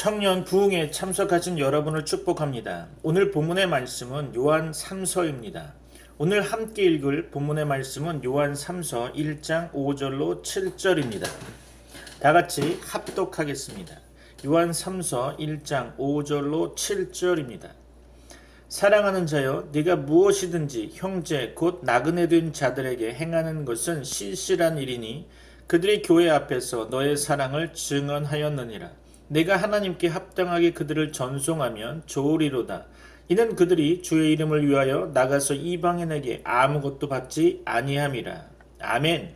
청년 부흥에 참석하신 여러분을 축복합니다. 오늘 본문의 말씀은 요한 3서입니다. 오늘 함께 읽을 본문의 말씀은 요한 3서 1장 5절로 7절입니다. 다 같이 합독하겠습니다. 요한 3서 1장 5절로 7절입니다. 사랑하는 자여, 네가 무엇이든지 형제 곧 나그네 된 자들에게 행하는 것은 실실한 일이니 그들이 교회 앞에서 너의 사랑을 증언하였느니라. 내가 하나님께 합당하게 그들을 전송하면 좋으리로다. 이는 그들이 주의 이름을 위하여 나가서 이방인에게 아무것도 받지 아니함이라. 아멘.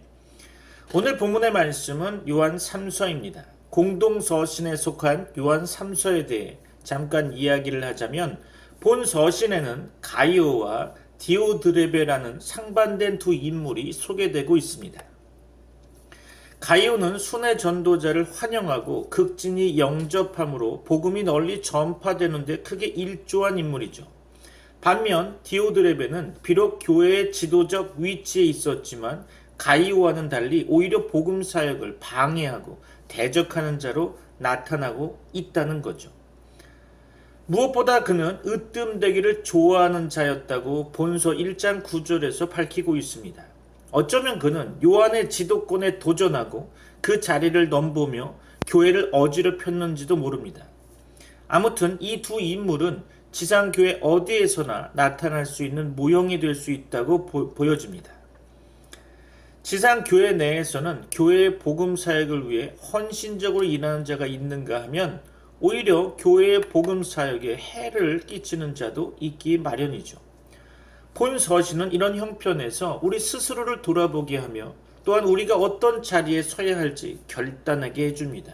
오늘 본문의 말씀은 요한 3서입니다. 공동서신에 속한 요한 3서에 대해 잠깐 이야기를 하자면 본 서신에는 가이오와 디오드레베라는 상반된 두 인물이 소개되고 있습니다. 가이오는 순회 전도자를 환영하고 극진히 영접함으로 복음이 널리 전파되는데 크게 일조한 인물이죠. 반면 디오드레베는 비록 교회의 지도적 위치에 있었지만 가이오와는 달리 오히려 복음 사역을 방해하고 대적하는 자로 나타나고 있다는 거죠. 무엇보다 그는 으뜸되기를 좋아하는 자였다고 본서 1장 9절에서 밝히고 있습니다. 어쩌면 그는 요한의 지도권에 도전하고 그 자리를 넘보며 교회를 어지럽혔는지도 모릅니다. 아무튼 이 두 인물은 지상교회 어디에서나 나타날 수 있는 모형이 될 수 있다고 보여집니다. 지상교회 내에서는 교회의 복음 사역을 위해 헌신적으로 일하는 자가 있는가 하면 오히려 교회의 복음 사역에 해를 끼치는 자도 있기 마련이죠. 본 서신은 이런 형편에서 우리 스스로를 돌아보게 하며 또한 우리가 어떤 자리에 서야 할지 결단하게 해줍니다.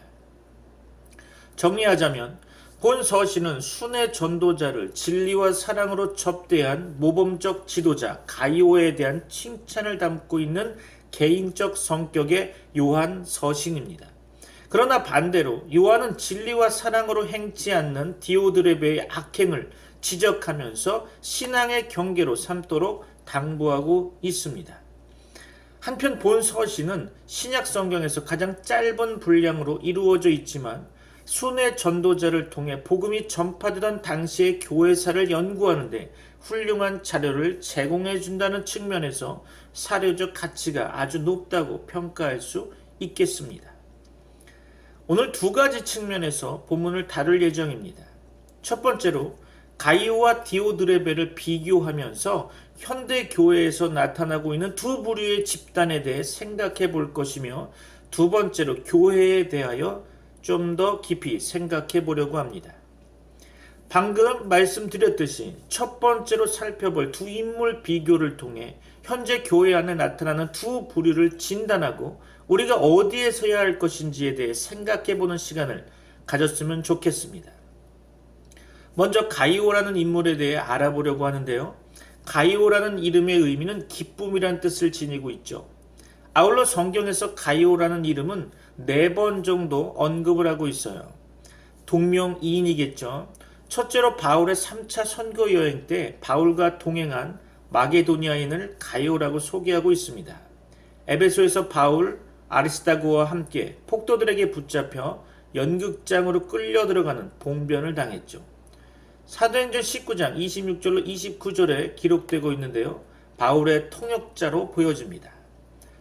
정리하자면 본 서신은 순회 전도자를 진리와 사랑으로 접대한 모범적 지도자 가이오에 대한 칭찬을 담고 있는 개인적 성격의 요한 서신입니다. 그러나 반대로 요한은 진리와 사랑으로 행치 않는 디오드레베의 악행을 지적하면서 신앙의 경계로 삼도록 당부하고 있습니다. 한편 본 서신은 신약 성경에서 가장 짧은 분량으로 이루어져 있지만 순회 전도자를 통해 복음이 전파되던 당시의 교회사를 연구하는데 훌륭한 자료를 제공해 준다는 측면에서 사료적 가치가 아주 높다고 평가할 수 있겠습니다. 오늘 두 가지 측면에서 본문을 다룰 예정입니다. 첫 번째로 가이오와 디오드레베를 비교하면서 현대 교회에서 나타나고 있는 두 부류의 집단에 대해 생각해 볼 것이며 두 번째로 교회에 대하여 좀 더 깊이 생각해 보려고 합니다. 방금 말씀드렸듯이 첫 번째로 살펴볼 두 인물 비교를 통해 현재 교회 안에 나타나는 두 부류를 진단하고 우리가 어디에 서야 할 것인지에 대해 생각해 보는 시간을 가졌으면 좋겠습니다. 먼저 가이오라는 인물에 대해 알아보려고 하는데요. 가이오라는 이름의 의미는 기쁨이란 뜻을 지니고 있죠. 아울러 성경에서 가이오라는 이름은 4번 정도 언급을 하고 있어요. 동명이인이겠죠. 첫째로 바울의 3차 선교 여행 때 바울과 동행한 마게도니아인을 가이오라고 소개하고 있습니다. 에베소에서 바울, 아리스다고와 함께 폭도들에게 붙잡혀 연극장으로 끌려 들어가는 봉변을 당했죠. 사도행전 19장 26절로 29절에 기록되고 있는데요. 바울의 통역자로 보여집니다.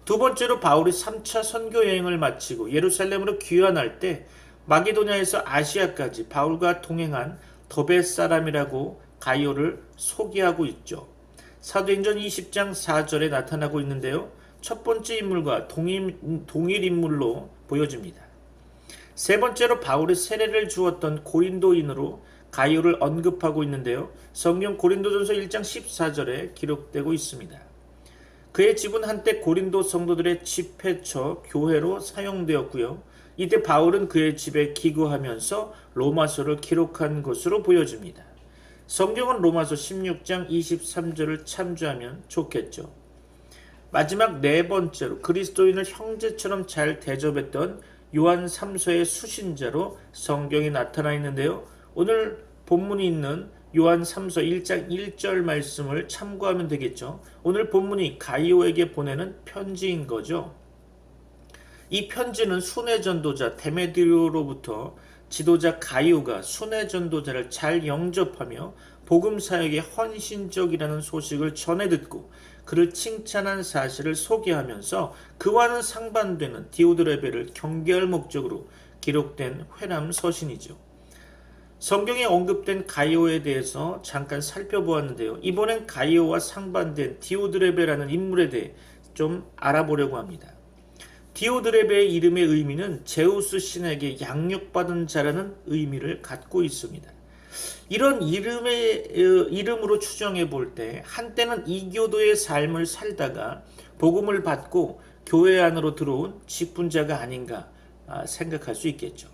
두 번째로 바울이 3차 선교 여행을 마치고 예루살렘으로 귀환할 때 마게도냐에서 아시아까지 바울과 동행한 더베 사람이라고 가이오를 소개하고 있죠. 사도행전 20장 4절에 나타나고 있는데요. 첫 번째 인물과 동일 인물로 보여집니다. 세 번째로 바울이 세례를 주었던 고린도인으로 가이오를 언급하고 있는데요. 성경 고린도전서 1장 14절에 기록되고 있습니다. 그의 집은 한때 고린도 성도들의 집회처 교회로 사용되었고요. 이때 바울은 그의 집에 기거하면서 로마서를 기록한 것으로 보여집니다. 성경은 로마서 16장 23절을 참조하면 좋겠죠. 마지막 네 번째로 그리스도인을 형제처럼 잘 대접했던 요한 3서의 수신자로 성경이 나타나 있는데요. 오늘 본문이 있는 요한 3서 1장 1절 말씀을 참고하면 되겠죠. 오늘 본문이 가이오에게 보내는 편지인 거죠. 이 편지는 순회 전도자 데메드리오로부터 지도자 가이오가 순회 전도자를 잘 영접하며 복음 사역에 헌신적이라는 소식을 전해 듣고 그를 칭찬한 사실을 소개하면서 그와는 상반되는 디오드레베를 경계할 목적으로 기록된 회람 서신이죠. 성경에 언급된 가이오에 대해서 잠깐 살펴보았는데요. 이번엔 가이오와 상반된 디오드레베라는 인물에 대해 좀 알아보려고 합니다. 디오드레베의 이름의 의미는 제우스 신에게 양육받은 자라는 의미를 갖고 있습니다. 이런 이름으로 추정해 볼 때 한때는 이교도의 삶을 살다가 복음을 받고 교회 안으로 들어온 직분자가 아닌가 생각할 수 있겠죠.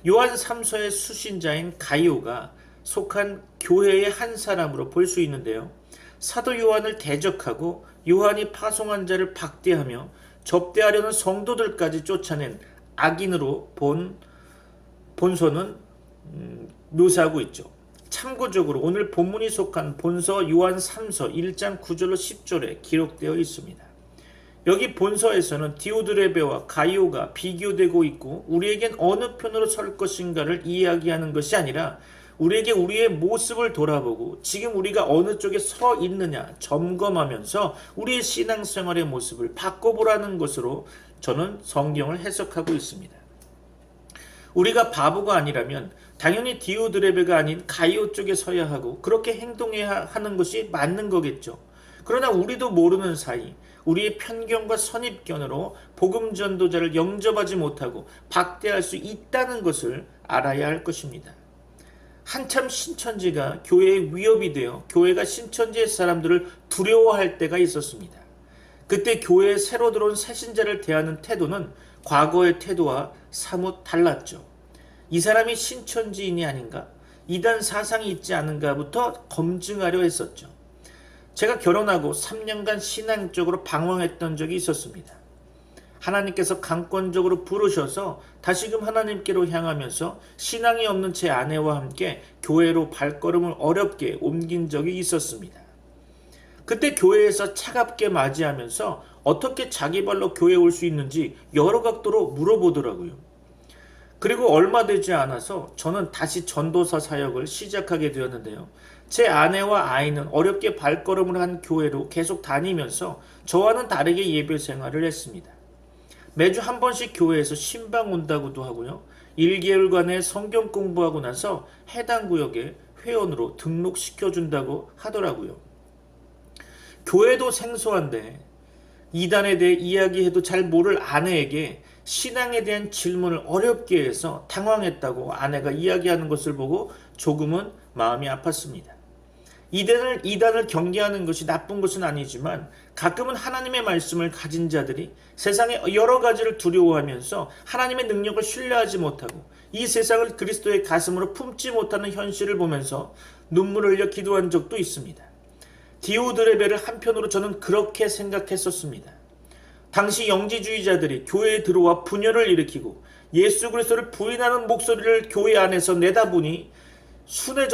요한 3서의 수신자인 가이오가 속한 교회의 한 사람으로 볼 수 있는데요. 사도 요한을 대적하고 요한이 파송한 자를 박대하며 접대하려는 성도들까지 쫓아낸 악인으로 본서는 묘사하고 있죠. 참고적으로 오늘 본문이 속한 본서 요한 3서 1장 9절로 10절에 기록되어 있습니다. 여기 본서에서는 디오드레베와 가이오가 비교되고 있고 우리에겐 어느 편으로 설 것인가를 이야기하는 것이 아니라 우리에게 우리의 모습을 돌아보고 지금 우리가 어느 쪽에 서 있느냐 점검하면서 우리의 신앙생활의 모습을 바꿔보라는 것으로 저는 성경을 해석하고 있습니다. 우리가 바보가 아니라면 당연히 디오드레베가 아닌 가이오 쪽에 서야 하고 그렇게 행동해야 하는 것이 맞는 거겠죠. 그러나 우리도 모르는 사이 우리의 편견과 선입견으로 복음 전도자를 영접하지 못하고 박대할 수 있다는 것을 알아야 할 것입니다. 한참 신천지가 교회의 위협이 되어 교회가 신천지의 사람들을 두려워할 때가 있었습니다. 그때 교회에 새로 들어온 새신자를 대하는 태도는 과거의 태도와 사뭇 달랐죠. 이 사람이 신천지인이 아닌가? 이단 사상이 있지 않은가부터 검증하려 했었죠. 제가 결혼하고 3년간 신앙적으로 방황했던 적이 있었습니다. 하나님께서 강권적으로 부르셔서 다시금 하나님께로 향하면서 신앙이 없는 제 아내와 함께 교회로 발걸음을 어렵게 옮긴 적이 있었습니다. 그때 교회에서 차갑게 맞이하면서 어떻게 자기 발로 교회에 올 수 있는지 여러 각도로 물어보더라고요. 그리고 얼마 되지 않아서 저는 다시 전도사 사역을 시작하게 되었는데요. 제 아내와 아이는 어렵게 발걸음을 한 교회로 계속 다니면서 저와는 다르게 예배 생활을 했습니다. 매주 한 번씩 교회에서 신방 온다고도 하고요. 1개월간의 성경 공부하고 나서 해당 구역에 회원으로 등록시켜준다고 하더라고요. 교회도 생소한데 이단에 대해 이야기해도 잘 모를 아내에게 신앙에 대한 질문을 어렵게 해서 당황했다고 아내가 이야기하는 것을 보고 조금은 마음이 아팠습니다. 이단을 경계하는 것이 나쁜 것은 아니지만 가끔은 하나님의 말씀을 가진 자들이 세상의 여러 가지를 두려워하면서 하나님의 능력을 신뢰하지 못하고 이 세상을 그리스도의 가슴으로 품지 못하는 현실을 보면서 눈물을 흘려 기도한 적도 있습니다. 디오드레베를 한편으로 저는 그렇게 생각했었습니다. 당시 영지주의자들이 교회에 들어와 분열을 일으키고 예수 그리스도를 부인하는 목소리를 교회 안에서 내다보니 순회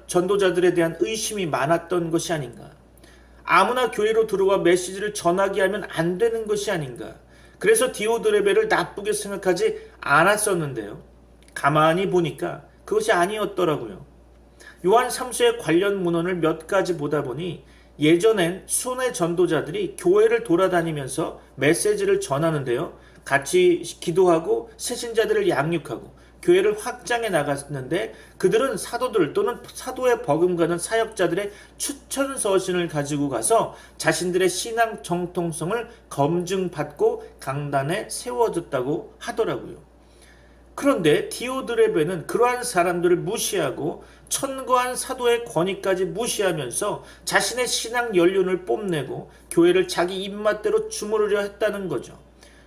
전도자들에 대한 의심이 많았던 것이 아닌가. 아무나 교회로 들어와 메시지를 전하게 하면 안 되는 것이 아닌가. 그래서 디오드레베를 나쁘게 생각하지 않았었는데요. 가만히 보니까 그것이 아니었더라고요. 요한 3서의 관련 문헌을 몇 가지 보다 보니 예전엔 순회 전도자들이 교회를 돌아다니면서 메시지를 전하는데요. 같이 기도하고 새신자들을 양육하고 교회를 확장해 나갔는데 그들은 사도들 또는 사도에 버금가는 사역자들의 추천 서신을 가지고 가서 자신들의 신앙 정통성을 검증받고 강단에 세워졌다고 하더라고요. 그런데 디오드레베는 그러한 사람들을 무시하고 천거한 사도의 권위까지 무시하면서 자신의 신앙 연륜을 뽐내고 교회를 자기 입맛대로 주무르려 했다는 거죠.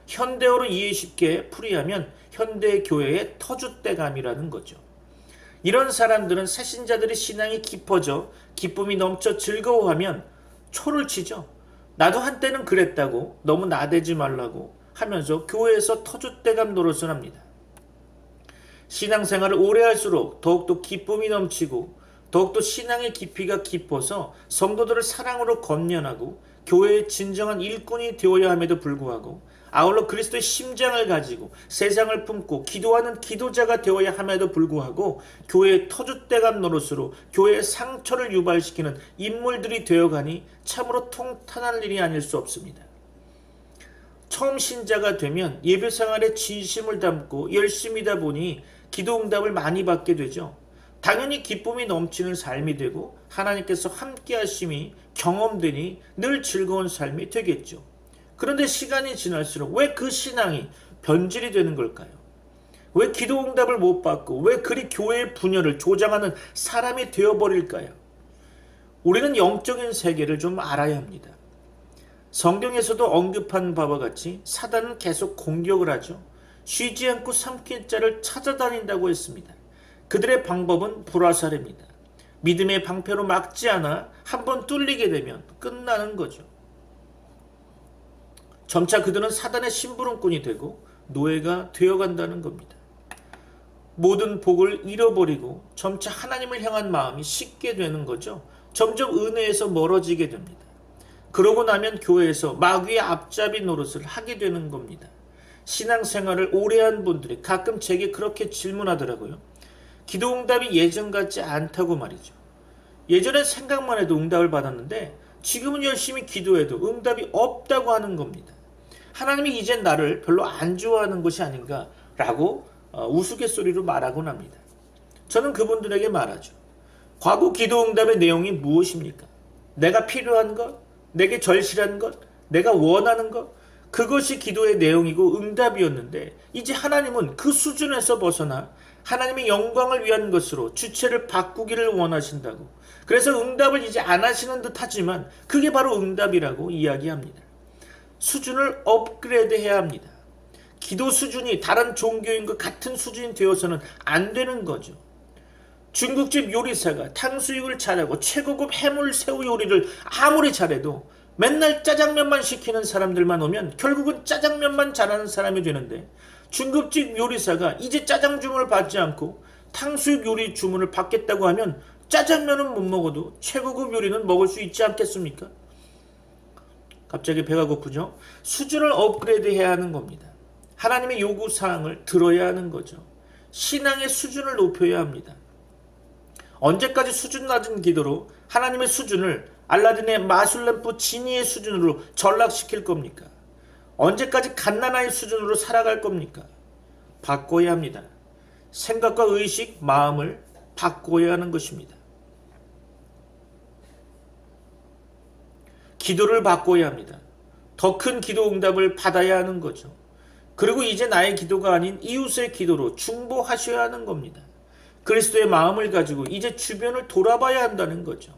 현대어로 이해 쉽게 풀이하면 현대 교회의 터줏대감이라는 거죠. 이런 사람들은 새신자들의 신앙이 깊어져 기쁨이 넘쳐 즐거워하면 초를 치죠. 나도 한때는 그랬다고 너무 나대지 말라고 하면서 교회에서 터줏대감 노릇을 합니다. 신앙생활을 오래 할수록 더욱더 기쁨이 넘치고 더욱더 신앙의 깊이가 깊어서 성도들을 사랑으로 건면하고 교회의 진정한 일꾼이 되어야 함에도 불구하고 아울러 그리스도의 심장을 가지고 세상을 품고 기도하는 기도자가 되어야 함에도 불구하고 교회의 터줏대감 노릇으로 교회의 상처를 유발시키는 인물들이 되어가니 참으로 통탄할 일이 아닐 수 없습니다. 처음 신자가 되면 예배 생활에 진심을 담고 열심히다 보니 기도 응답을 많이 받게 되죠. 당연히 기쁨이 넘치는 삶이 되고 하나님께서 함께 하심이 경험되니 늘 즐거운 삶이 되겠죠. 그런데 시간이 지날수록 왜 그 신앙이 변질이 되는 걸까요? 왜 기도 응답을 못 받고 왜 그리 교회의 분열을 조장하는 사람이 되어버릴까요? 우리는 영적인 세계를 좀 알아야 합니다. 성경에서도 언급한 바와 같이 사단은 계속 공격을 하죠. 쉬지 않고 삼킬 자를 찾아다닌다고 했습니다. 그들의 방법은 불화살입니다. 믿음의 방패로 막지 않아 한번 뚫리게 되면 끝나는 거죠. 점차 그들은 사단의 심부름꾼이 되고 노예가 되어간다는 겁니다. 모든 복을 잃어버리고 점차 하나님을 향한 마음이 식게 되는 거죠. 점점 은혜에서 멀어지게 됩니다. 그러고 나면 교회에서 마귀의 앞잡이 노릇을 하게 되는 겁니다. 신앙생활을 오래 한 분들이 가끔 제게 그렇게 질문하더라고요. 기도 응답이 예전 같지 않다고 말이죠. 예전에 생각만 해도 응답을 받았는데 지금은 열심히 기도해도 응답이 없다고 하는 겁니다. 하나님이 이제 나를 별로 안 좋아하는 것이 아닌가라고 우스갯소리로 말하곤 합니다. 저는 그분들에게 말하죠. 과거 기도 응답의 내용이 무엇입니까? 내가 필요한 것, 내게 절실한 것, 내가 원하는 것, 그것이 기도의 내용이고 응답이었는데 이제 하나님은 그 수준에서 벗어나 하나님의 영광을 위한 것으로 주체를 바꾸기를 원하신다고. 그래서 응답을 이제 안 하시는 듯 하지만 그게 바로 응답이라고 이야기합니다. 수준을 업그레이드해야 합니다. 기도 수준이 다른 종교인과 같은 수준이 되어서는 안 되는 거죠. 중국집 요리사가 탕수육을 잘하고 최고급 해물새우 요리를 아무리 잘해도 맨날 짜장면만 시키는 사람들만 오면 결국은 짜장면만 잘하는 사람이 되는데 중국집 요리사가 이제 짜장 주문을 받지 않고 탕수육 요리 주문을 받겠다고 하면 짜장면은 못 먹어도 최고급 요리는 먹을 수 있지 않겠습니까? 갑자기 배가 고프죠? 수준을 업그레이드 해야 하는 겁니다. 하나님의 요구사항을 들어야 하는 거죠. 신앙의 수준을 높여야 합니다. 언제까지 수준 낮은 기도로 하나님의 수준을 알라딘의 마술램프 지니의 수준으로 전락시킬 겁니까? 언제까지 갓난아이 수준으로 살아갈 겁니까? 바꿔야 합니다. 생각과 의식, 마음을 바꿔야 하는 것입니다. 기도를 바꿔야 합니다. 더 큰 기도 응답을 받아야 하는 거죠. 그리고 이제 나의 기도가 아닌 이웃의 기도로 중보하셔야 하는 겁니다. 그리스도의 마음을 가지고 이제 주변을 돌아봐야 한다는 거죠.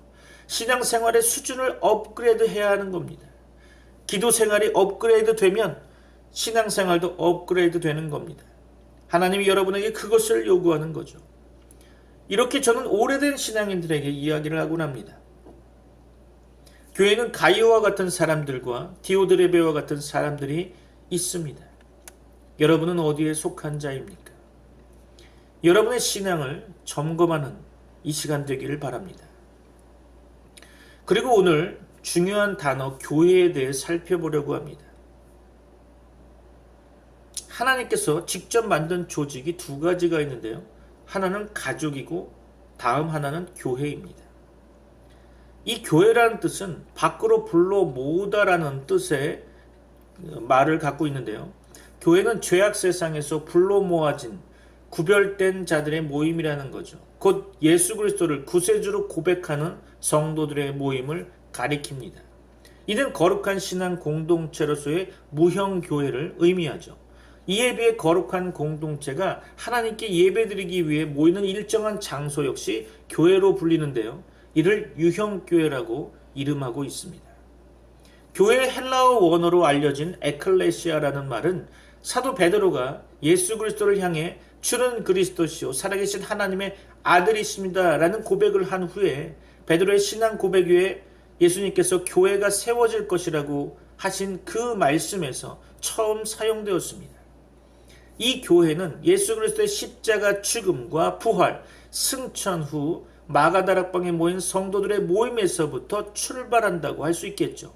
신앙생활의 수준을 업그레이드 해야 하는 겁니다. 기도 생활이 업그레이드 되면 신앙생활도 업그레이드 되는 겁니다. 하나님이 여러분에게 그것을 요구하는 거죠. 이렇게 저는 오래된 신앙인들에게 이야기를 하곤 합니다. 교회는 가이오와 같은 사람들과 디오드레베와 같은 사람들이 있습니다. 여러분은 어디에 속한 자입니까? 여러분의 신앙을 점검하는 이 시간 되기를 바랍니다. 그리고 오늘 중요한 단어 교회에 대해 살펴보려고 합니다. 하나님께서 직접 만든 조직이 두 가지가 있는데요. 하나는 가족이고 다음 하나는 교회입니다. 이 교회라는 뜻은 밖으로 불러 모으다라는 뜻의 말을 갖고 있는데요. 교회는 죄악 세상에서 불러 모아진 구별된 자들의 모임이라는 거죠. 곧 예수 그리스도를 구세주로 고백하는 성도들의 모임을 가리킵니다. 이는 거룩한 신앙 공동체로서의 무형 교회를 의미하죠. 이에 비해 거룩한 공동체가 하나님께 예배드리기 위해 모이는 일정한 장소 역시 교회로 불리는데요. 이를 유형교회라고 이름하고 있습니다. 교회의 헬라어 원어로 알려진 에클레시아라는 말은 사도 베드로가 예수 그리스도를 향해 주는 그리스도시요 살아계신 하나님의 아들이십니다 라는 고백을 한 후에 베드로의 신앙 고백 위에 예수님께서 교회가 세워질 것이라고 하신 그 말씀에서 처음 사용되었습니다. 이 교회는 예수 그리스도의 십자가 죽음과 부활, 승천 후 마가다락방에 모인 성도들의 모임에서부터 출발한다고 할 수 있겠죠.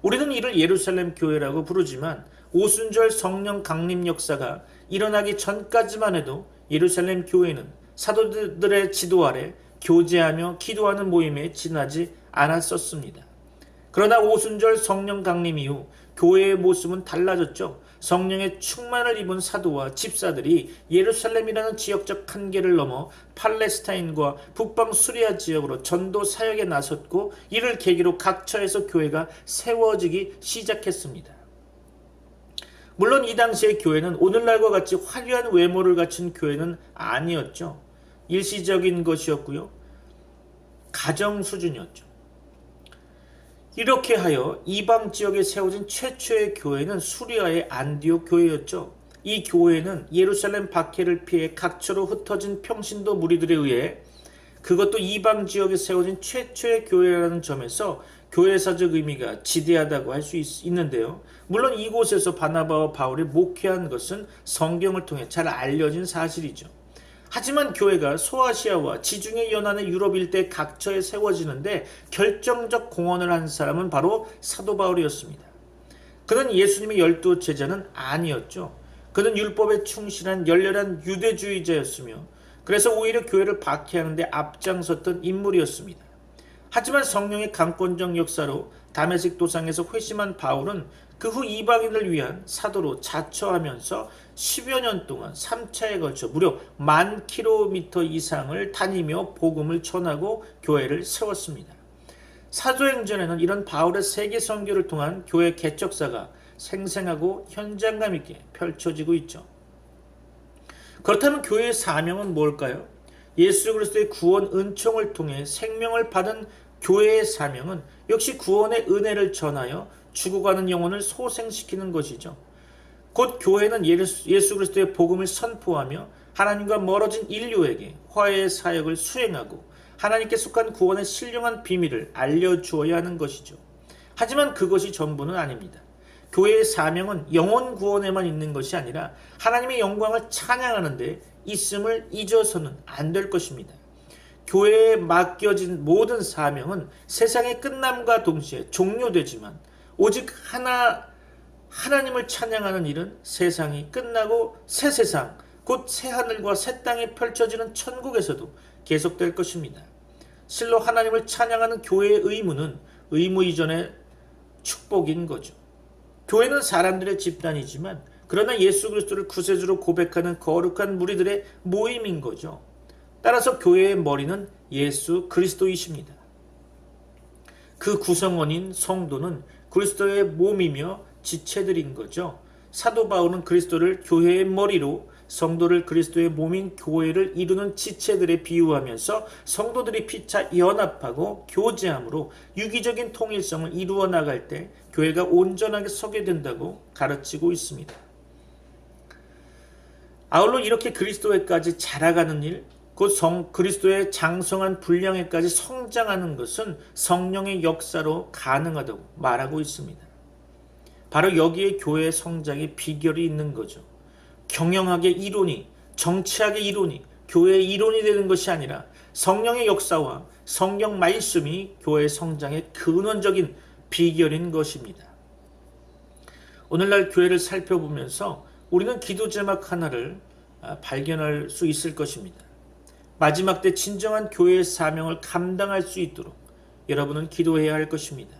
우리는 이를 예루살렘 교회라고 부르지만 오순절 성령 강림 역사가 일어나기 전까지만 해도 예루살렘 교회는 사도들의 지도 아래 교제하며 기도하는 모임에 지나지 않았었습니다. 그러나 오순절 성령 강림 이후 교회의 모습은 달라졌죠. 성령의 충만을 입은 사도와 집사들이 예루살렘이라는 지역적 한계를 넘어 팔레스타인과 북방 수리아 지역으로 전도 사역에 나섰고, 이를 계기로 각처에서 교회가 세워지기 시작했습니다. 물론 이 당시의 교회는 오늘날과 같이 화려한 외모를 갖춘 교회는 아니었죠. 일시적인 것이었고요. 가정 수준이었죠. 이렇게 하여 이방 지역에 세워진 최초의 교회는 수리아의 안디옥 교회였죠. 이 교회는 예루살렘 박해를 피해 각처로 흩어진 평신도 무리들에 의해, 그것도 이방 지역에 세워진 최초의 교회라는 점에서 교회사적 의미가 지대하다고 할 수 있는데요. 물론 이곳에서 바나바와 바울이 목회한 것은 성경을 통해 잘 알려진 사실이죠. 하지만 교회가 소아시아와 지중해 연안의 유럽 일대 각처에 세워지는데 결정적 공헌을 한 사람은 바로 사도 바울이었습니다. 그는 예수님의 12 제자는 아니었죠. 그는 율법에 충실한 열렬한 유대주의자였으며, 그래서 오히려 교회를 박해하는 데 앞장섰던 인물이었습니다. 하지만 성령의 강권적 역사로 다메섹 도상에서 회심한 바울은 그 후 이방인을 위한 사도로 자처하면서 10여 년 동안 3차에 걸쳐 무려 10,000km 이상을 다니며 복음을 전하고 교회를 세웠습니다. 사도행전에는 이런 바울의 세계 선교를 통한 교회 개척사가 생생하고 현장감 있게 펼쳐지고 있죠. 그렇다면 교회의 사명은 뭘까요? 예수 그리스도의 구원 은총을 통해 생명을 받은 교회의 사명은 역시 구원의 은혜를 전하여 죽어가는 영혼을 소생시키는 것이죠. 곧 교회는 예수 그리스도의 복음을 선포하며 하나님과 멀어진 인류에게 화해의 사역을 수행하고 하나님께 속한 구원의 신령한 비밀을 알려주어야 하는 것이죠. 하지만 그것이 전부는 아닙니다. 교회의 사명은 영혼 구원에만 있는 것이 아니라 하나님의 영광을 찬양하는 데 있음을 잊어서는 안 될 것입니다. 교회에 맡겨진 모든 사명은 세상의 끝남과 동시에 종료되지만, 오직 하나님을 찬양하는 일은 세상이 끝나고 새 세상, 곧 새 하늘과 새 땅이 펼쳐지는 천국에서도 계속될 것입니다. 실로 하나님을 찬양하는 교회의 의무는 의무 이전의 축복인 거죠. 교회는 사람들의 집단이지만, 그러나 예수 그리스도를 구세주로 고백하는 거룩한 무리들의 모임인 거죠. 따라서 교회의 머리는 예수 그리스도이십니다. 그 구성원인 성도는 그리스도의 몸이며 지체들인 거죠. 사도 바울은 그리스도를 교회의 머리로, 성도를 그리스도의 몸인 교회를 이루는 지체들에 비유하면서 성도들이 피차 연합하고 교제함으로 유기적인 통일성을 이루어 나갈 때 교회가 온전하게 서게 된다고 가르치고 있습니다. 아울러 이렇게 그리스도에까지 자라가는 일, 곧 그리스도의 장성한 분량에까지 성장하는 것은 성령의 역사로 가능하다고 말하고 있습니다. 바로 여기에 교회의 성장의 비결이 있는 거죠. 경영학의 이론이, 정치학의 이론이 교회의 이론이 되는 것이 아니라 성령의 역사와 성경 말씀이 교회의 성장의 근원적인 비결인 것입니다. 오늘날 교회를 살펴보면서 우리는 기도 제목 하나를 발견할 수 있을 것입니다. 마지막 때 진정한 교회의 사명을 감당할 수 있도록 여러분은 기도해야 할 것입니다.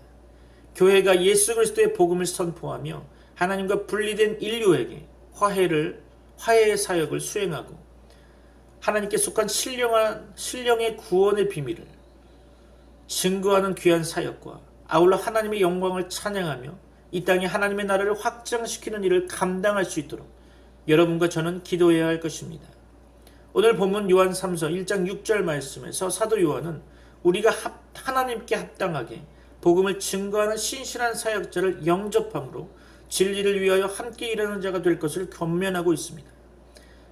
교회가 예수 그리스도의 복음을 선포하며 하나님과 분리된 인류에게 화해의 사역을 수행하고 하나님께 속한 신령의 구원의 비밀을 증거하는 귀한 사역과 아울러 하나님의 영광을 찬양하며 이 땅에 하나님의 나라를 확장시키는 일을 감당할 수 있도록 여러분과 저는 기도해야 할 것입니다. 오늘 본문 요한 3서 1장 6절 말씀에서 사도 요한은 우리가 하나님께 합당하게 복음을 증거하는 신실한 사역자를 영접함으로 진리를 위하여 함께 일하는 자가 될 것을 권면하고 있습니다.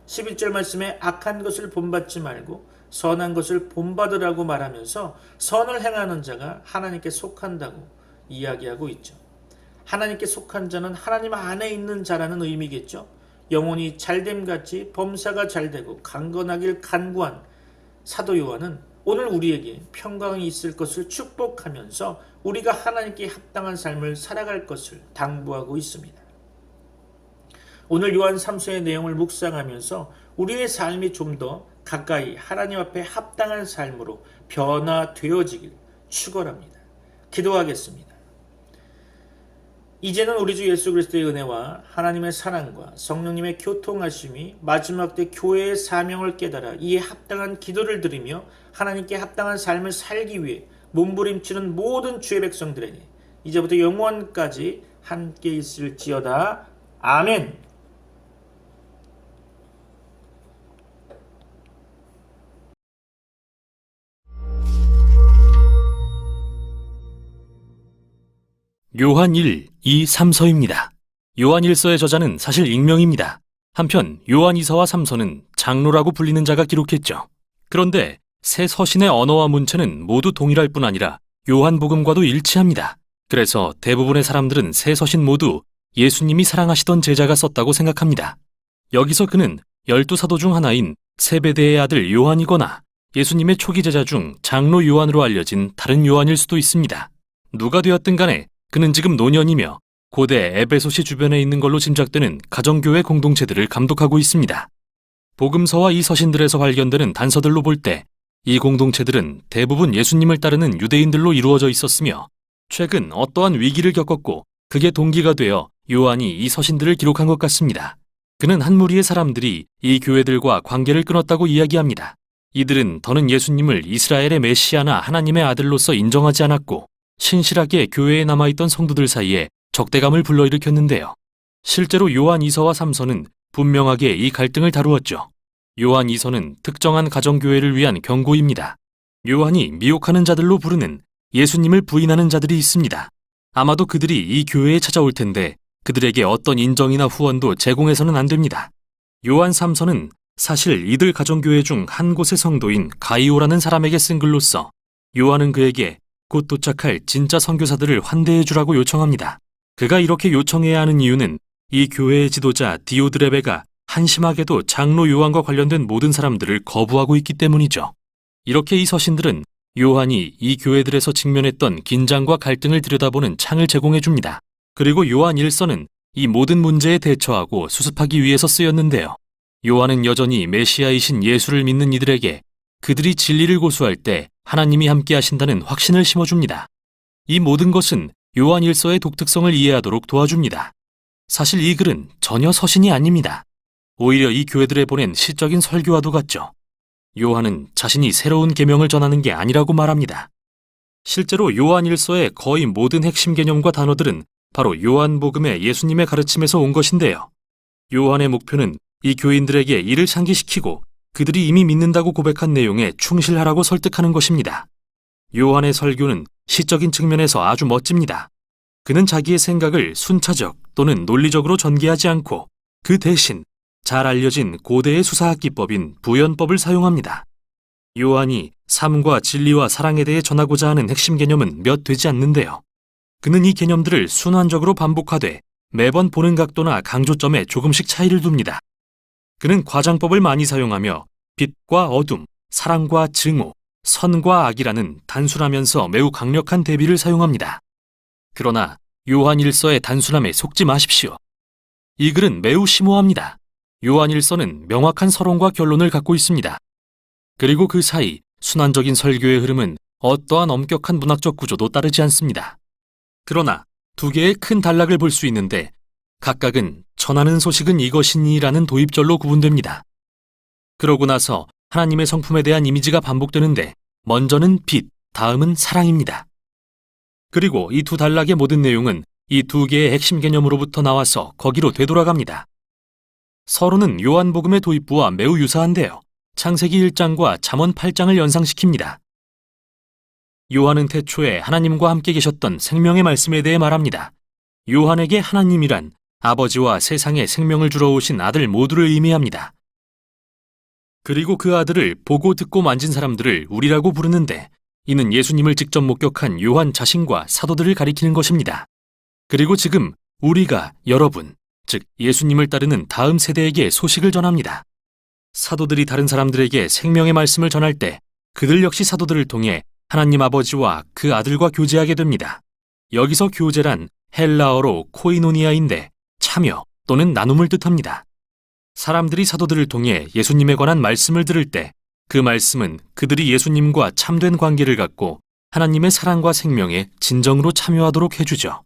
11절 말씀에 악한 것을 본받지 말고 선한 것을 본받으라고 말하면서 선을 행하는 자가 하나님께 속한다고 이야기하고 있죠. 하나님께 속한 자는 하나님 안에 있는 자라는 의미겠죠. 영혼이 잘됨같이 범사가 잘되고 강건하길 간구한 사도 요한은 오늘 우리에게 평강이 있을 것을 축복하면서 우리가 하나님께 합당한 삶을 살아갈 것을 당부하고 있습니다. 오늘 요한 3서의 내용을 묵상하면서 우리의 삶이 좀 더 가까이 하나님 앞에 합당한 삶으로 변화되어지길 축원합니다. 기도하겠습니다. 이제는 우리 주 예수 그리스도의 은혜와 하나님의 사랑과 성령님의 교통하심이 마지막 때 교회의 사명을 깨달아 이에 합당한 기도를 드리며 하나님께 합당한 삶을 살기 위해 몸부림치는 모든 주의 백성들에게 이제부터 영원까지 함께 있을지어다. 아멘. 요한 1, 2, 3서입니다. 요한 1서의 저자는 사실 익명입니다. 한편 요한 2서와 3서는 장로라고 불리는 자가 기록했죠. 그런데 새 서신의 언어와 문체는 모두 동일할 뿐 아니라 요한복음과도 일치합니다. 그래서 대부분의 사람들은 새 서신 모두 예수님이 사랑하시던 제자가 썼다고 생각합니다. 여기서 그는 12사도 중 하나인 세베대의 아들 요한이거나 예수님의 초기 제자 중 장로 요한으로 알려진 다른 요한일 수도 있습니다. 누가 되었든 간에 그는 지금 노년이며 고대 에베소시 주변에 있는 걸로 짐작되는 가정교회 공동체들을 감독하고 있습니다. 복음서와 이 서신들에서 발견되는 단서들로 볼 때 이 공동체들은 대부분 예수님을 따르는 유대인들로 이루어져 있었으며 최근 어떠한 위기를 겪었고 그게 동기가 되어 요한이 이 서신들을 기록한 것 같습니다. 그는 한 무리의 사람들이 이 교회들과 관계를 끊었다고 이야기합니다. 이들은 더는 예수님을 이스라엘의 메시아나 하나님의 아들로서 인정하지 않았고 신실하게 교회에 남아있던 성도들 사이에 적대감을 불러일으켰는데요. 실제로 요한 2서와 3서는 분명하게 이 갈등을 다루었죠. 요한 2서는 특정한 가정교회를 위한 경고입니다. 요한이 미혹하는 자들로 부르는 예수님을 부인하는 자들이 있습니다. 아마도 그들이 이 교회에 찾아올 텐데 그들에게 어떤 인정이나 후원도 제공해서는 안 됩니다. 요한 3서는 사실 이들 가정교회 중 한 곳의 성도인 가이오라는 사람에게 쓴 글로써 요한은 그에게 곧 도착할 진짜 선교사들을 환대해 주라고 요청합니다. 그가 이렇게 요청해야 하는 이유는 이 교회의 지도자 디오드레베가 한심하게도 장로 요한과 관련된 모든 사람들을 거부하고 있기 때문이죠. 이렇게 이 서신들은 요한이 이 교회들에서 직면했던 긴장과 갈등을 들여다보는 창을 제공해 줍니다. 그리고 요한 1서는 이 모든 문제에 대처하고 수습하기 위해서 쓰였는데요. 요한은 여전히 메시아이신 예수를 믿는 이들에게 그들이 진리를 고수할 때 하나님이 함께 하신다는 확신을 심어줍니다. 이 모든 것은 요한 1서의 독특성을 이해하도록 도와줍니다. 사실 이 글은 전혀 서신이 아닙니다. 오히려 이 교회들에 보낸 시적인 설교와도 같죠. 요한은 자신이 새로운 계명을 전하는 게 아니라고 말합니다. 실제로 요한 1서의 거의 모든 핵심 개념과 단어들은 바로 요한복음의 예수님의 가르침에서 온 것인데요. 요한의 목표는 이 교인들에게 이를 상기시키고 그들이 이미 믿는다고 고백한 내용에 충실하라고 설득하는 것입니다. 요한의 설교는 시적인 측면에서 아주 멋집니다. 그는 자기의 생각을 순차적 또는 논리적으로 전개하지 않고 그 대신 잘 알려진 고대의 수사학 기법인 부연법을 사용합니다. 요한이 삶과 진리와 사랑에 대해 전하고자 하는 핵심 개념은 몇 되지 않는데요. 그는 이 개념들을 순환적으로 반복하되 매번 보는 각도나 강조점에 조금씩 차이를 둡니다. 그는 과장법을 많이 사용하며 빛과 어둠, 사랑과 증오, 선과 악이라는 단순하면서 매우 강력한 대비를 사용합니다. 그러나 요한 1서의 단순함에 속지 마십시오. 이 글은 매우 심오합니다. 요한 1서는 명확한 서론과 결론을 갖고 있습니다. 그리고 그 사이 순환적인 설교의 흐름은 어떠한 엄격한 문학적 구조도 따르지 않습니다. 그러나 두 개의 큰 단락을 볼 수 있는데 각각은 전하는 소식은 이것이니라는 도입절로 구분됩니다. 그러고 나서 하나님의 성품에 대한 이미지가 반복되는데 먼저는 빛, 다음은 사랑입니다. 그리고 이 두 단락의 모든 내용은 이 두 개의 핵심 개념으로부터 나와서 거기로 되돌아갑니다. 서론은 요한복음의 도입부와 매우 유사한데요. 창세기 1장과 잠언 8장을 연상시킵니다. 요한은 태초에 하나님과 함께 계셨던 생명의 말씀에 대해 말합니다. 요한에게 하나님이란 아버지와 세상에 생명을 주러 오신 아들 모두를 의미합니다. 그리고 그 아들을 보고 듣고 만진 사람들을 우리라고 부르는데 이는 예수님을 직접 목격한 요한 자신과 사도들을 가리키는 것입니다. 그리고 지금 우리가 여러분, 즉 예수님을 따르는 다음 세대에게 소식을 전합니다. 사도들이 다른 사람들에게 생명의 말씀을 전할 때 그들 역시 사도들을 통해 하나님 아버지와 그 아들과 교제하게 됩니다. 여기서 교제란 헬라어로 코이노니아인데 참여, 또는 나눔을 뜻합니다. 사람들이 사도들을 통해 예수님에 관한 말씀을 들을 때 그 말씀은 그들이 예수님과 참된 관계를 갖고 하나님의 사랑과 생명에 진정으로 참여하도록 해주죠.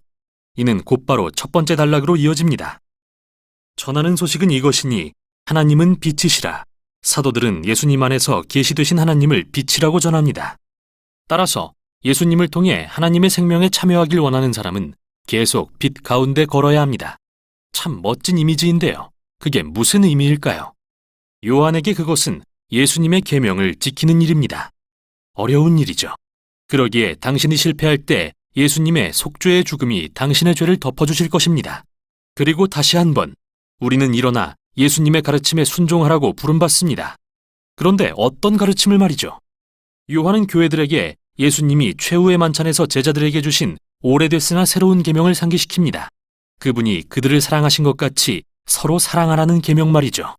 이는 곧바로 첫 번째 단락으로 이어집니다. 전하는 소식은 이것이니 하나님은 빛이시라. 사도들은 예수님 안에서 계시되신 하나님을 빛이라고 전합니다. 따라서 예수님을 통해 하나님의 생명에 참여하길 원하는 사람은 계속 빛 가운데 걸어야 합니다. 참 멋진 이미지인데요. 그게 무슨 의미일까요? 요한에게 그것은 예수님의 계명을 지키는 일입니다. 어려운 일이죠. 그러기에 당신이 실패할 때 예수님의 속죄의 죽음이 당신의 죄를 덮어주실 것입니다. 그리고 다시 한번 우리는 일어나 예수님의 가르침에 순종하라고 부름받습니다. 그런데 어떤 가르침을 말이죠? 요한은 교회들에게 예수님이 최후의 만찬에서 제자들에게 주신 오래됐으나 새로운 계명을 상기시킵니다. 그분이 그들을 사랑하신 것 같이 서로 사랑하라는 계명 말이죠.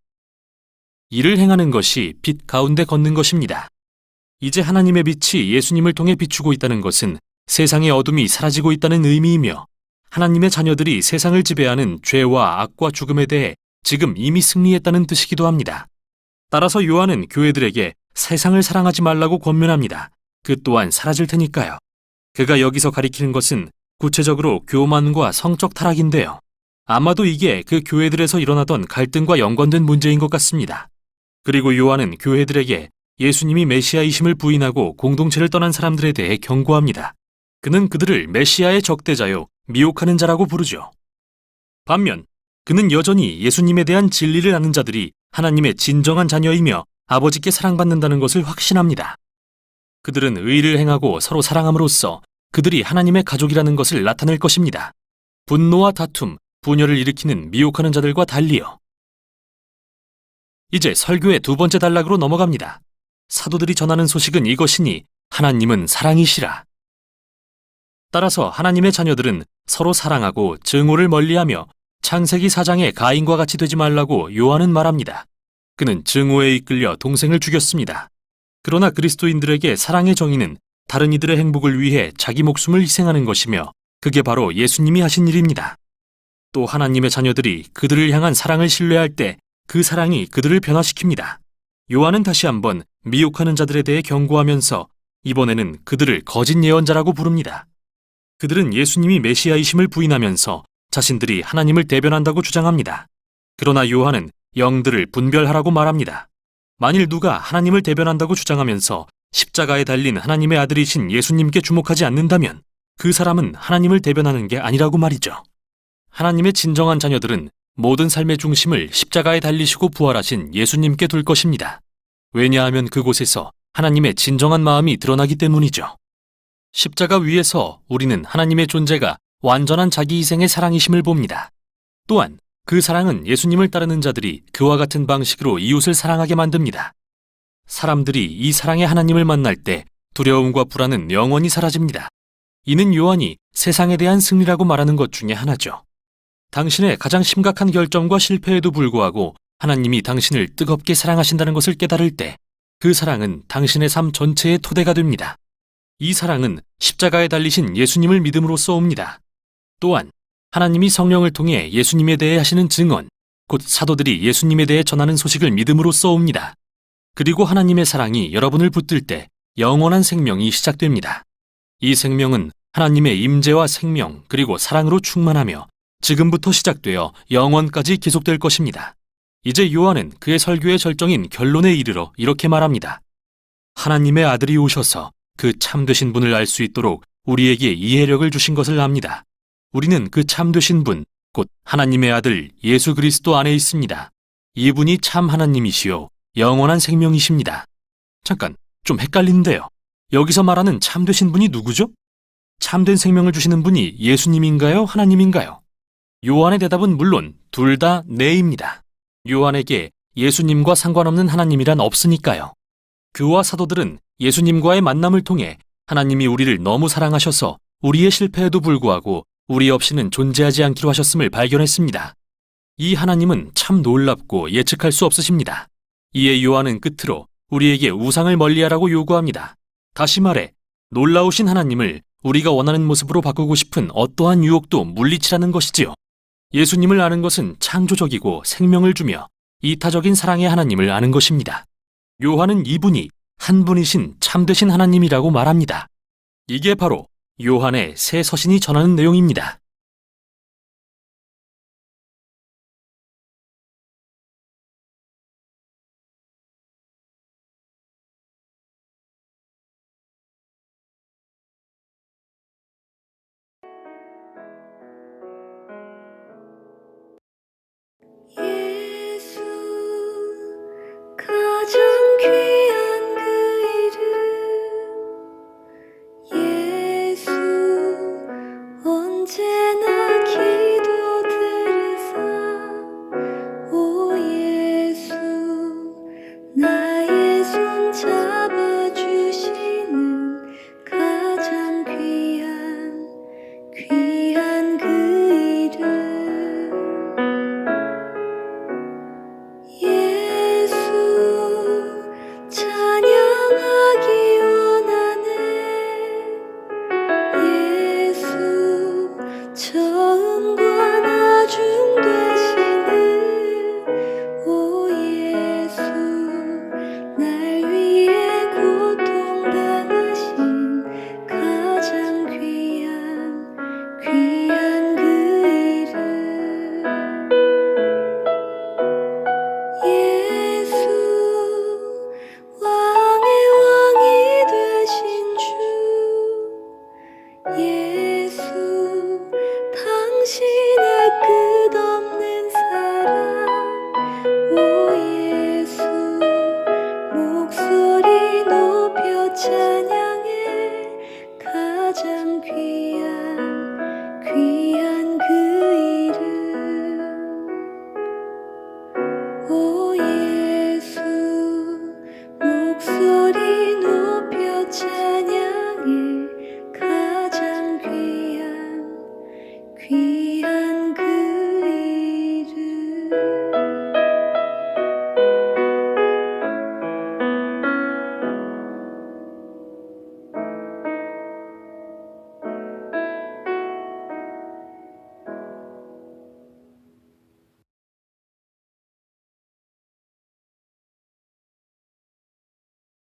이를 행하는 것이 빛 가운데 걷는 것입니다. 이제 하나님의 빛이 예수님을 통해 비추고 있다는 것은 세상의 어둠이 사라지고 있다는 의미이며 하나님의 자녀들이 세상을 지배하는 죄와 악과 죽음에 대해 지금 이미 승리했다는 뜻이기도 합니다. 따라서 요한은 교회들에게 세상을 사랑하지 말라고 권면합니다. 그 또한 사라질 테니까요. 그가 여기서 가리키는 것은 구체적으로 교만과 성적 타락인데요. 아마도 이게 그 교회들에서 일어나던 갈등과 연관된 문제인 것 같습니다. 그리고 요한은 교회들에게 예수님이 메시아이심을 부인하고 공동체를 떠난 사람들에 대해 경고합니다. 그는 그들을 메시아의 적대자요, 미혹하는 자라고 부르죠. 반면 그는 여전히 예수님에 대한 진리를 아는 자들이 하나님의 진정한 자녀이며 아버지께 사랑받는다는 것을 확신합니다. 그들은 의를 행하고 서로 사랑함으로써 그들이 하나님의 가족이라는 것을 나타낼 것입니다. 분노와 다툼, 분열을 일으키는 미혹하는 자들과 달리요. 이제 설교의 두 번째 단락으로 넘어갑니다. 사도들이 전하는 소식은 이것이니 하나님은 사랑이시라. 따라서 하나님의 자녀들은 서로 사랑하고 증오를 멀리하며 창세기 4장의 가인과 같이 되지 말라고 요한은 말합니다. 그는 증오에 이끌려 동생을 죽였습니다. 그러나 그리스도인들에게 사랑의 정의는 다른 이들의 행복을 위해 자기 목숨을 희생하는 것이며 그게 바로 예수님이 하신 일입니다. 또 하나님의 자녀들이 그들을 향한 사랑을 신뢰할 때 그 사랑이 그들을 변화시킵니다. 요한은 다시 한번 미혹하는 자들에 대해 경고하면서 이번에는 그들을 거짓 예언자라고 부릅니다. 그들은 예수님이 메시아이심을 부인하면서 자신들이 하나님을 대변한다고 주장합니다. 그러나 요한은 영들을 분별하라고 말합니다. 만일 누가 하나님을 대변한다고 주장하면서 십자가에 달린 하나님의 아들이신 예수님께 주목하지 않는다면 그 사람은 하나님을 대변하는 게 아니라고 말이죠. 하나님의 진정한 자녀들은 모든 삶의 중심을 십자가에 달리시고 부활하신 예수님께 둘 것입니다. 왜냐하면 그곳에서 하나님의 진정한 마음이 드러나기 때문이죠. 십자가 위에서 우리는 하나님의 존재가 완전한 자기 희생의 사랑이심을 봅니다. 또한 그 사랑은 예수님을 따르는 자들이 그와 같은 방식으로 이웃을 사랑하게 만듭니다. 사람들이 이 사랑의 하나님을 만날 때 두려움과 불안은 영원히 사라집니다. 이는 요한이 세상에 대한 승리라고 말하는 것 중에 하나죠. 당신의 가장 심각한 결점과 실패에도 불구하고 하나님이 당신을 뜨겁게 사랑하신다는 것을 깨달을 때 그 사랑은 당신의 삶 전체의 토대가 됩니다. 이 사랑은 십자가에 달리신 예수님을 믿음으로써 옵니다. 또한 하나님이 성령을 통해 예수님에 대해 하시는 증언, 곧 사도들이 예수님에 대해 전하는 소식을 믿음으로써 옵니다. 그리고 하나님의 사랑이 여러분을 붙들 때 영원한 생명이 시작됩니다. 이 생명은 하나님의 임재와 생명 그리고 사랑으로 충만하며 지금부터 시작되어 영원까지 계속될 것입니다. 이제 요한은 그의 설교의 절정인 결론에 이르러 이렇게 말합니다. 하나님의 아들이 오셔서 그 참되신 분을 알 수 있도록 우리에게 이해력을 주신 것을 압니다. 우리는 그 참되신 분, 곧 하나님의 아들 예수 그리스도 안에 있습니다. 이분이 참 하나님이시요 영원한 생명이십니다. 잠깐, 좀 헷갈리는데요. 여기서 말하는 참되신 분이 누구죠? 참된 생명을 주시는 분이 예수님인가요? 하나님인가요? 요한의 대답은 물론 둘 다 네입니다. 요한에게 예수님과 상관없는 하나님이란 없으니까요. 그와 사도들은 예수님과의 만남을 통해 하나님이 우리를 너무 사랑하셔서 우리의 실패에도 불구하고 우리 없이는 존재하지 않기로 하셨음을 발견했습니다. 이 하나님은 참 놀랍고 예측할 수 없으십니다. 이에 요한은 끝으로 우리에게 우상을 멀리하라고 요구합니다. 다시 말해 놀라우신 하나님을 우리가 원하는 모습으로 바꾸고 싶은 어떠한 유혹도 물리치라는 것이지요. 예수님을 아는 것은 창조적이고 생명을 주며 이타적인 사랑의 하나님을 아는 것입니다. 요한은 이분이 한 분이신 참되신 하나님이라고 말합니다. 이게 바로 요한의 새 서신이 전하는 내용입니다. 예수 가장 귀한 그 이름 예수 언제나 기도 들으사 오 예수 나의 손잡아